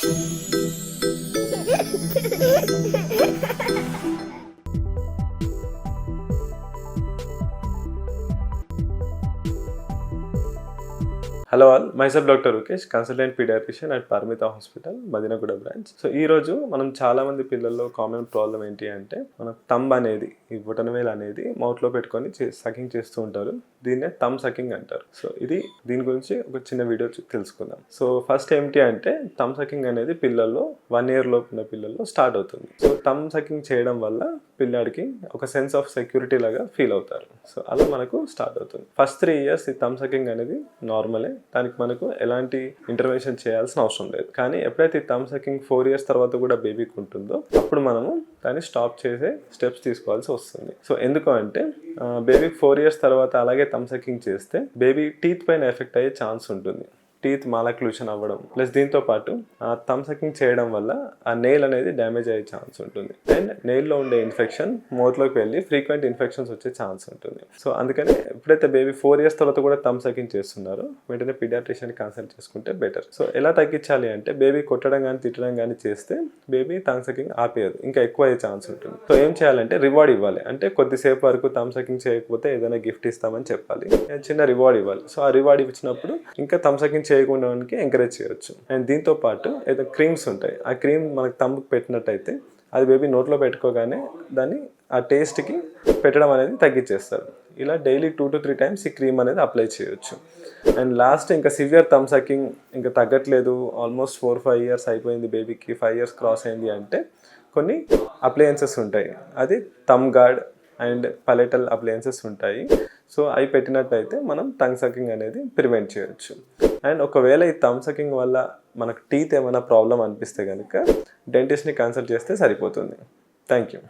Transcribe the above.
Hello all, myself doctor Rukesh, consultant paediatrician at Parmita hospital, Madinaguda branch. So ఈ రోజు మనం చాలా మంది పిల్లల్లో కామన్ ప్రాబ్లం ఏంటి అంటే మన థంబ్ అనేది, ఈ బొటనవేలు అనేది మౌత్ లో పెట్టుకొని సకింగ్ చేస్తూ ఉంటారు. దీన్నే థంబ్ సకింగ్ అంటారు. సో దీని గురించి ఒక చిన్న వీడియో తెలుసుకుందాం. సో ఫస్ట్ ఏంటి అంటే థంబ్ సకింగ్ అనేది పిల్లల్లో 1 year లోపు ఉన్న పిల్లల్లో స్టార్ట్ అవుతుంది. సో థంబ్ సకింగ్ చేయడం వల్ల పిల్లాడికి ఒక సెన్స్ ఆఫ్ సెక్యూరిటీ లాగా ఫీల్ అవుతారు. సో అలా మనకు స్టార్ట్ అవుతుంది. ఫస్ట్ 3 years ఈ థంబ్ సకింగ్ అనేది నార్మలే, దానికి మనకు ఎలాంటి ఇంటర్వెన్షన్ చేయాల్సిన అవసరం లేదు. కానీ ఎప్పుడైతే ఈ థంబ్ సకింగ్ 4 years తర్వాత కూడా బేబీకి ఉంటుందో అప్పుడు మనము దాన్ని స్టాప్ చేసే స్టెప్స్ తీసుకోవాల్సి వస్తుంది. సో ఎందుకు అంటే బేబీకి 4 years తర్వాత అలాగే థంబ్ సకింగ్ చేస్తే బేబీ టీత్ పైన ఎఫెక్ట్ అయ్యే ఛాన్స్ ఉంటుంది. టీత్ మాలక్లూషన్ అవ్వడం ప్లస్ దీంతో పాటు థంబ్ సకింగ్ చేయడం వల్ల ఆ నెయిల్ అనేది డ్యామేజ్ అయ్యే ఛాన్స్ ఉంటుంది. అండ్ నెయిల్లో ఉండే ఇన్ఫెక్షన్ మౌత్లోకి వెళ్ళి ఫ్రీక్వెంట్ ఇన్ఫెక్షన్స్ వచ్చే ఛాన్స్ ఉంటుంది. సో అందుకని ఎప్పుడైతే బేబీ 4 years తర్వాత కూడా థంబ్ సకింగ్ చేస్తున్నారో వెంటనే పీడియాట్రిషియన్ కన్సల్ట్ చేసుకుంటే బెటర్. సో ఎలా తగ్గించాలి అంటే బేబీ కొట్టడం కానీ తిట్టడం కానీ చేస్తే బేబీ థంబ్ సకింగ్ ఆపేయదు, ఇంకా ఎక్కువ అయ్యే ఛాన్స్ ఉంటుంది. సో ఏం చేయాలంటే రివార్డ్ ఇవ్వాలి. అంటే కొద్దిసేపు వరకు థంబ్ సకింగ్ చేయకపోతే ఏదైనా గిఫ్ట్ ఇస్తామని చెప్పాలి, చిన్న రివార్డ్ ఇవ్వాలి. సో ఆ రివార్డ్ ఇచ్చినప్పుడు ఇంకా థంబ్ సకింగ్ చేయకుండా ఎంకరేజ్ చేయొచ్చు. అండ్ దీంతో పాటు ఏదో క్రీమ్స్ ఉంటాయి, ఆ క్రీమ్ మనకు థంబ్కి పెట్టినట్టయితే అది బేబీ నోట్లో పెట్టుకోగానే దాన్ని ఆ టేస్ట్కి పెట్టడం అనేది తగ్గించేస్తారు. ఇలా డైలీ 2 to 3 times ఈ క్రీమ్ అనేది అప్లై చేయొచ్చు. అండ్ లాస్ట్ ఇంకా సివియర్ థంబ్ సకింగ్ ఇంకా తగ్గట్లేదు, ఆల్మోస్ట్ 4-5 years అయిపోయింది, బేబీకి 5 years క్రాస్ అయింది అంటే కొన్ని అప్లయన్సెస్ ఉంటాయి. అది థంబ్ గార్డ్ అండ్ పలెటల్ అప్లయన్సెస్ ఉంటాయి. సో అవి పెట్టినట్టయితే మనం థంబ్ సకింగ్ అనేది ప్రివెంట్ చేయొచ్చు. అండ్ ఒకవేళ ఈ థంబ్ సకింగ్ వల్ల మనకు టీత్ ఏమైనా ప్రాబ్లం అనిపిస్తే కనుక డెంటిస్ట్ని కన్సల్ట్ చేస్తే సరిపోతుంది. Thank you.